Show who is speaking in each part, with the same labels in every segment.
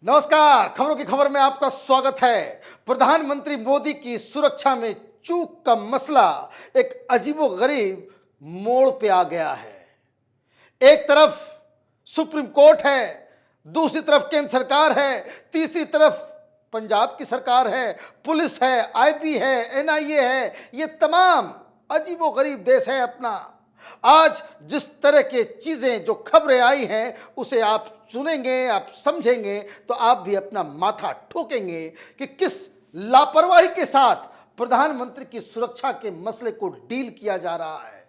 Speaker 1: नमस्कार, खबरों की खबर में आपका स्वागत है। प्रधानमंत्री मोदी की सुरक्षा में चूक का मसला एक अजीबोगरीब मोड़ पे आ गया है। एक तरफ सुप्रीम कोर्ट है, दूसरी तरफ केंद्र सरकार है, तीसरी तरफ पंजाब की सरकार है, पुलिस है, आईबी है, एनआईए है। ये तमाम अजीबोगरीब देश है अपना। आज जिस तरह के चीजें जो खबरें आई हैं उसे आप सुनेंगे, आप समझेंगे तो आप भी अपना माथा ठोकेंगे कि किस लापरवाही के साथ प्रधानमंत्री की सुरक्षा के मसले को डील किया जा रहा है।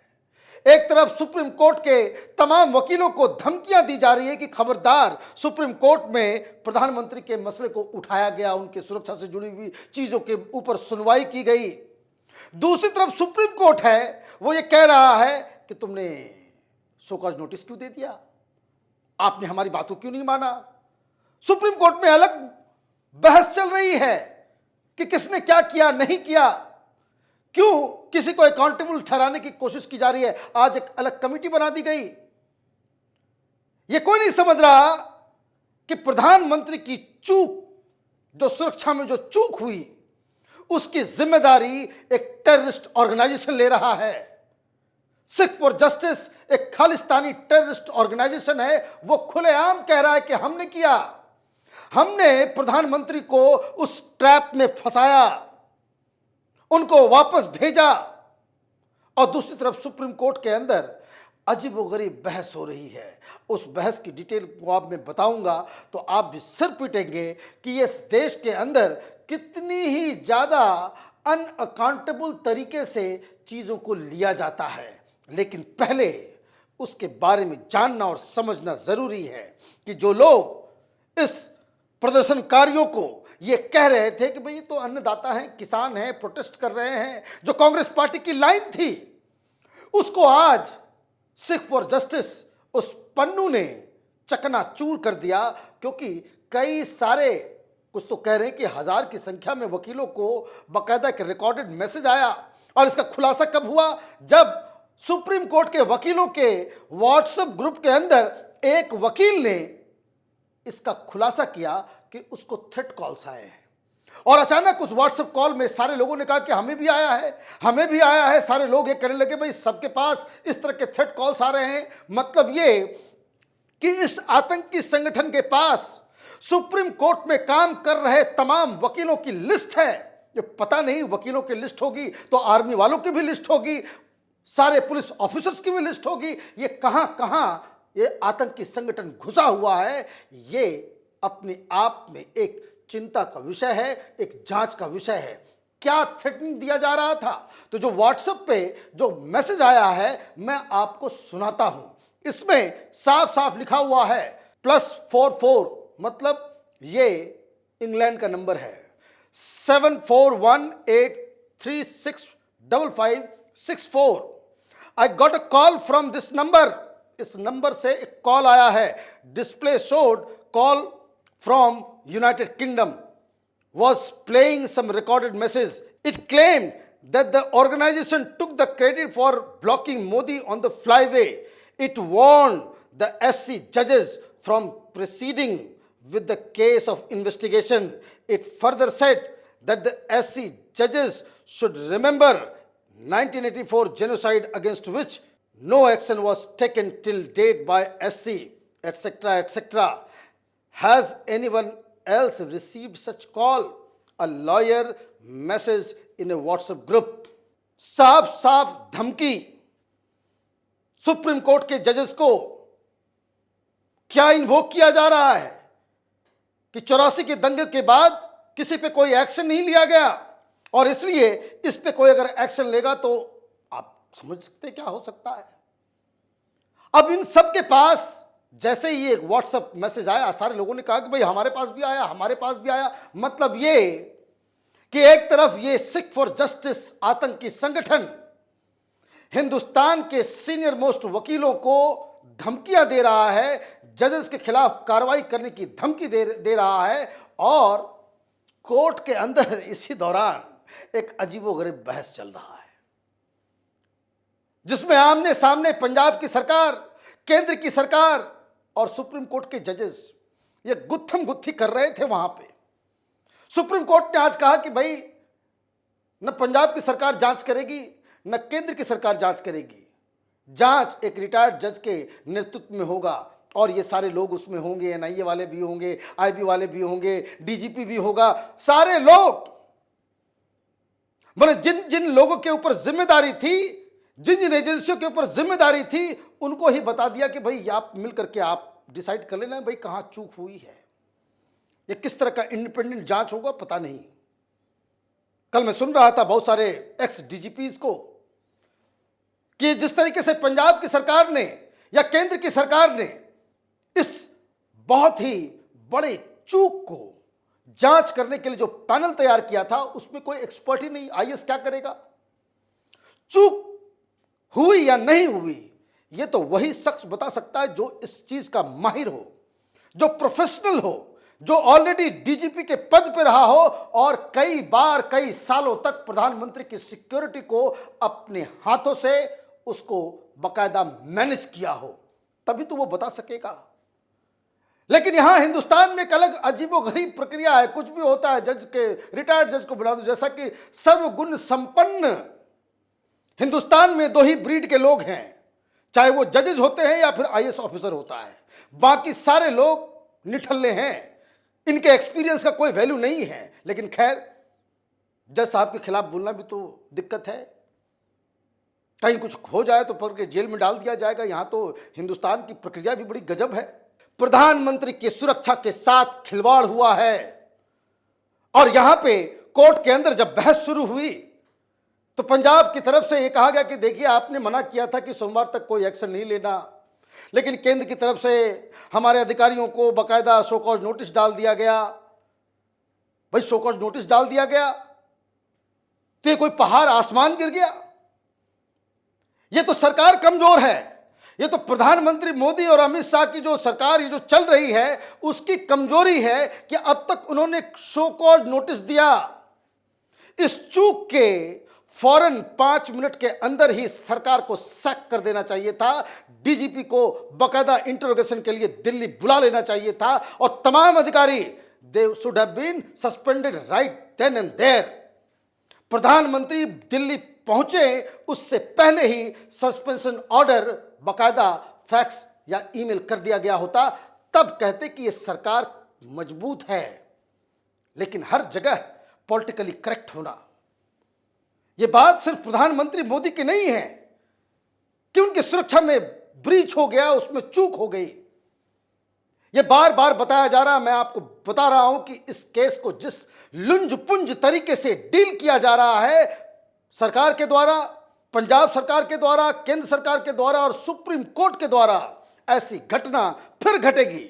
Speaker 1: एक तरफ सुप्रीम कोर्ट के तमाम वकीलों को धमकियां दी जा रही है कि खबरदार, सुप्रीम कोर्ट में प्रधानमंत्री के मसले को उठाया गया, उनकी सुरक्षा से जुड़ी हुई चीजों के ऊपर सुनवाई की गई। दूसरी तरफ सुप्रीम कोर्ट है, वो ये कह रहा है कि तुमने शोकॉज नोटिस क्यों दे दिया, आपने हमारी बातों क्यों नहीं माना। सुप्रीम कोर्ट में अलग बहस चल रही है कि किसने क्या किया, नहीं किया, क्यों किसी को अकाउंटेबल ठहराने की कोशिश की जा रही है। आज एक अलग कमेटी बना दी गई। यह कोई नहीं समझ रहा कि प्रधानमंत्री की चूक, जो सुरक्षा में जो चूक हुई, उसकी जिम्मेदारी एक टेररिस्ट ऑर्गेनाइजेशन ले रहा है। सिख फॉर जस्टिस एक खालिस्तानी टेररिस्ट ऑर्गेनाइजेशन है। वो खुलेआम कह रहा है कि हमने किया, हमने प्रधानमंत्री को उस ट्रैप में फंसाया, उनको वापस भेजा। और दूसरी तरफ सुप्रीम कोर्ट के अंदर अजीबोगरीब बहस हो रही है। उस बहस की डिटेल को आप मैं बताऊंगा तो आप भी सिर पीटेंगे कि इस देश के अंदर कितनी ही ज्यादा अनअकाउंटेबल तरीके से चीजों को लिया जाता है। लेकिन पहले उसके बारे में जानना और समझना जरूरी है कि जो लोग इस प्रदर्शनकारियों को ये कह रहे थे कि भाई तो अन्नदाता हैं, किसान हैं, प्रोटेस्ट कर रहे हैं, जो कांग्रेस पार्टी की लाइन थी, उसको आज सिख फॉर जस्टिस उस पन्नू ने चकनाचूर कर दिया। क्योंकि कई सारे, कुछ तो कह रहे हैं कि 1000 की संख्या में वकीलों को बाकायदा एक रिकॉर्डेड मैसेज आया। और इसका खुलासा कब हुआ? जब सुप्रीम कोर्ट के वकीलों के व्हाट्सएप ग्रुप के अंदर एक वकील ने इसका खुलासा किया कि उसको थ्रेट कॉल्स आए हैं। और अचानक उस व्हाट्सएप कॉल में सारे लोगों ने कहा कि हमें भी आया है, हमें भी आया है। सारे लोग ये कहने लगे भाई सबके पास इस तरह के थ्रेट कॉल्स आ रहे हैं। मतलब ये कि इस आतंकी संगठन के पास सुप्रीम कोर्ट में काम कर रहे तमाम वकीलों की लिस्ट है। ये पता नहीं, वकीलों की लिस्ट होगी तो आर्मी वालों की भी लिस्ट होगी, सारे पुलिस ऑफिसर्स की भी लिस्ट होगी। ये कहां कहां ये आतंकी संगठन घुसा हुआ है, ये अपने आप में एक चिंता का विषय है, एक जांच का विषय है। क्या थ्रेटनिंग दिया जा रहा था? तो जो व्हाट्सएप पे जो मैसेज आया है मैं आपको सुनाता हूं। इसमें साफ साफ लिखा हुआ है +44, मतलब ये इंग्लैंड का नंबर है, 7418365564। I got a call from this number. इस नंबर से एक कॉल आया है। Display showed call from United kingdom was playing some recorded message. It claimed that the organization took the credit for blocking Modi on the flyway. It warned the SC judges from proceeding with the case of investigation. It further said that the SC judges should remember 1984 genocide against which no action was taken till date by SC, etc., etc. Has anyone else received such call? A lawyer message in a WhatsApp group. साफ साफ धमकी supreme court के जजेस को। क्या invoke किया जा रहा है कि 84 के दंगे के बाद किसी पे कोई एक्शन नहीं लिया गया और इसलिए इस पे कोई अगर एक्शन लेगा तो आप समझ सकते क्या हो सकता है। अब इन सब के पास जैसे ही एक व्हाट्सएप मैसेज आया, सारे लोगों ने कहा कि भाई हमारे पास भी आया, हमारे पास भी आया। मतलब ये कि एक तरफ ये सिख फॉर जस्टिस आतंकी संगठन हिंदुस्तान के सीनियर मोस्ट वकीलों को धमकियां दे रहा है, जजेस के खिलाफ कार्रवाई करने की धमकी दे रहा है। और कोर्ट के अंदर इसी दौरान एक अजीबोगरीब बहस चल रहा है जिसमें आमने सामने पंजाब की सरकार, केंद्र की सरकार और सुप्रीम कोर्ट के जजेस ये गुत्थम गुत्थी कर रहे थे वहां पे। सुप्रीम कोर्ट ने आज कहा कि भाई न पंजाब की सरकार जांच करेगी न केंद्र की सरकार जांच करेगी, जांच एक रिटायर्ड जज के नेतृत्व में होगा और ये सारे लोग उसमें होंगे, एनआईए वाले भी होंगे, आईबी वाले भी होंगे, डीजीपी भी होगा, सारे लोग। मतलब जिन जिन लोगों के ऊपर जिम्मेदारी थी, जिन जिन एजेंसियों के ऊपर जिम्मेदारी थी, उनको ही बता दिया कि भाई आप मिलकर के आप डिसाइड कर लेना भाई कहां चूक हुई है। ये किस तरह का इंडिपेंडेंट जांच होगा पता नहीं। कल मैं सुन रहा था बहुत सारे एक्स डीजीपीज को कि जिस तरीके से पंजाब की सरकार ने या केंद्र की सरकार ने इस बहुत ही बड़े चूक को जांच करने के लिए जो पैनल तैयार किया था उसमें कोई एक्सपर्ट ही नहीं। आईएएस क्या करेगा? चूक हुई या नहीं हुई ये तो वही शख्स बता सकता है जो इस चीज का माहिर हो, जो प्रोफेशनल हो, जो ऑलरेडी डीजीपी के पद पर रहा हो और कई बार कई सालों तक प्रधानमंत्री की सिक्योरिटी को अपने हाथों से उसको बकायदा मैनेज किया हो, तभी तो वो बता सकेगा। लेकिन यहां हिंदुस्तान में एक अलग अजीबोगरीब प्रक्रिया है। कुछ भी होता है जज के, रिटायर्ड जज को बुला दो, जैसा कि सर्वगुण संपन्न हिंदुस्तान में दो ही ब्रीड के लोग हैं, चाहे वो जजेस होते हैं या फिर आईएएस ऑफिसर होता है, बाकी सारे लोग निठल्ले हैं, इनके एक्सपीरियंस का कोई वैल्यू नहीं है। लेकिन खैर, जज साहब के खिलाफ बोलना भी तो दिक्कत है, कहीं कुछ हो जाए तो पकड़ के जेल में डाल दिया जाएगा। यहां तो हिंदुस्तान की प्रक्रिया भी बड़ी गजब है। प्रधानमंत्री की सुरक्षा के साथ खिलवाड़ हुआ है और यहां पे कोर्ट के अंदर जब बहस शुरू हुई तो पंजाब की तरफ से यह कहा गया कि देखिए आपने मना किया था कि सोमवार तक कोई एक्शन नहीं लेना, लेकिन केंद्र की तरफ से हमारे अधिकारियों को बकायदा शो कॉज नोटिस डाल दिया गया। भाई शो कॉज नोटिस डाल दिया गया तो ये कोई पहाड़ आसमान गिर गया? ये तो सरकार कमजोर है। ये तो प्रधानमंत्री मोदी और अमित शाह की जो सरकार ये जो चल रही है उसकी कमजोरी है कि अब तक उन्होंने शो कॉज नोटिस दिया। इस चूक के फौरन 5 मिनट के अंदर ही सरकार को सैक कर देना चाहिए था, डीजीपी को बकायदा इंटरोगेशन के लिए दिल्ली बुला लेना चाहिए था और तमाम अधिकारी they should have been suspended right then and there. प्रधानमंत्री दिल्ली पहुंचे उससे पहले ही सस्पेंशन ऑर्डर बकायदा फैक्स या ईमेल कर दिया गया होता, तब कहते कि यह सरकार मजबूत है। लेकिन हर जगह पॉलिटिकली करेक्ट होना, यह बात सिर्फ प्रधानमंत्री मोदी की नहीं है कि उनकी सुरक्षा में ब्रीच हो गया, उसमें चूक हो गई। यह बार बार बताया जा रहा, मैं आपको बता रहा हूं कि इस केस को जिस लुंज पुंज तरीके से डील किया जा रहा है सरकार के द्वारा, पंजाब सरकार के द्वारा, केंद्र सरकार के द्वारा और सुप्रीम कोर्ट के द्वारा, ऐसी घटना फिर घटेगी।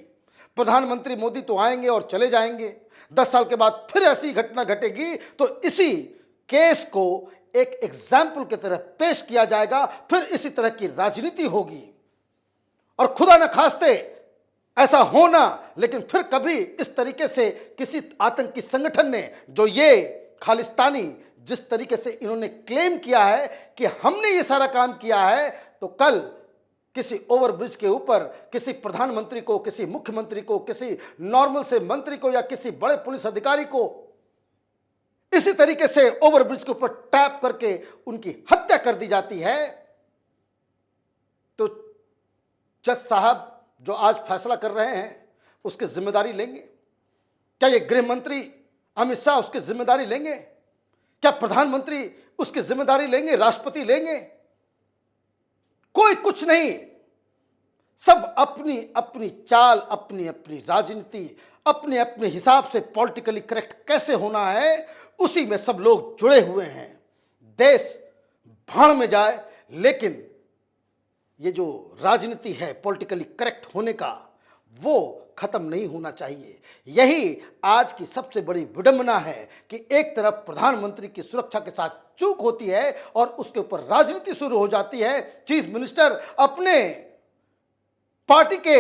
Speaker 1: प्रधानमंत्री मोदी तो आएंगे और चले जाएंगे, 10 साल के बाद फिर ऐसी घटना घटेगी तो इसी केस को एक एग्जाम्पल की तरह पेश किया जाएगा, फिर इसी तरह की राजनीति होगी और खुदा न खास्ते ऐसा होना, लेकिन फिर कभी इस तरीके से किसी आतंकी संगठन ने, जो ये खालिस्तानी जिस तरीके से इन्होंने क्लेम किया है कि हमने ये सारा काम किया है, तो कल किसी ओवरब्रिज के ऊपर किसी प्रधानमंत्री को, किसी मुख्यमंत्री को, किसी नॉर्मल से मंत्री को या किसी बड़े पुलिस अधिकारी को इसी तरीके से ओवरब्रिज के ऊपर टैप करके उनकी हत्या कर दी जाती है, तो जज साहब जो आज फैसला कर रहे हैं उसकी जिम्मेदारी लेंगे? क्या ये गृह मंत्री अमित शाह उसकी जिम्मेदारी लेंगे? क्या प्रधानमंत्री उसकी जिम्मेदारी लेंगे? राष्ट्रपति लेंगे? कोई कुछ नहीं। सब अपनी अपनी चाल, अपनी अपनी राजनीति, अपने अपने हिसाब से पॉलिटिकली करेक्ट कैसे होना है उसी में सब लोग जुड़े हुए हैं। देश भाड़ में जाए, लेकिन ये जो राजनीति है पॉलिटिकली करेक्ट होने का, वो खत्म नहीं होना चाहिए। यही आज की सबसे बड़ी विडंबना है कि एक तरफ प्रधानमंत्री की सुरक्षा के साथ चूक होती है और उसके ऊपर राजनीति शुरू हो जाती है। चीफ मिनिस्टर अपने पार्टी के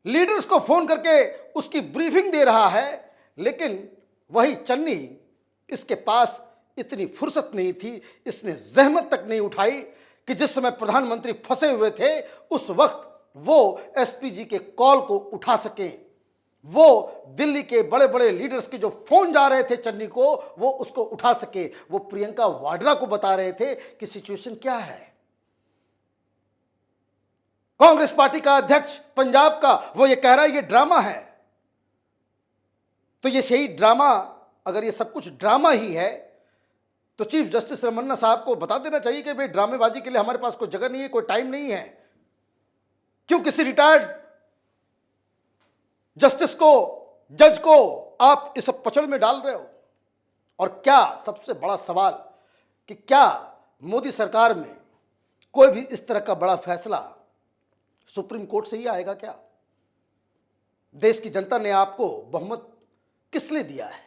Speaker 1: लीडर्स को फोन करके उसकी ब्रीफिंग दे रहा है, लेकिन वही चन्नी, इसके पास इतनी फुर्सत नहीं थी, इसने जहमत तक नहीं उठाई कि जिस समय प्रधानमंत्री फंसे हुए थे उस वक्त वो एसपीजी के कॉल को उठा सकें, वो दिल्ली के बड़े बड़े लीडर्स के जो फोन जा रहे थे चन्नी को, वो उसको उठा सके, वो प्रियंका वाड्रा को बता रहे थे कि सिचुएशन क्या है। कांग्रेस पार्टी का अध्यक्ष पंजाब का, वो ये कह रहा है ये ड्रामा है। तो ये सही ड्रामा, अगर ये सब कुछ ड्रामा ही है तो चीफ जस्टिस रमन्ना साहब को बता देना चाहिए कि भाई ड्रामेबाजी के लिए हमारे पास कोई जगह नहीं है, कोई टाइम नहीं है। क्यों किसी रिटायर्ड जस्टिस को, जज को आप इस पचड़ में डाल रहे हो? और क्या सबसे बड़ा सवाल कि क्या मोदी सरकार में कोई भी इस तरह का बड़ा फैसला सुप्रीम कोर्ट से ही आएगा? क्या देश की जनता ने आपको बहुमत किस लिए दिया है?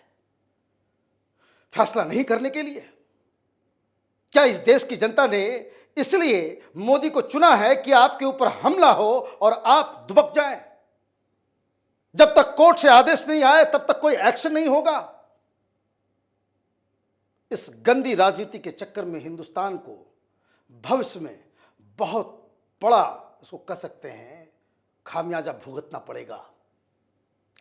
Speaker 1: फैसला नहीं करने के लिए? क्या इस देश की जनता ने इसलिए मोदी को चुना है कि आपके ऊपर हमला हो और आप दुबक जाएं? जब तक कोर्ट से आदेश नहीं आए तब तक कोई एक्शन नहीं होगा। इस गंदी राजनीति के चक्कर में हिंदुस्तान को भविष्य में बहुत बड़ा, इसको कह सकते हैं, खामियाजा भुगतना पड़ेगा।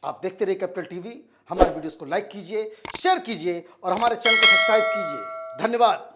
Speaker 1: आप देखते रहिए कैपिटल टीवी। हमारे वीडियोस को लाइक कीजिए, शेयर कीजिए और हमारे चैनल को सब्सक्राइब कीजिए। धन्यवाद।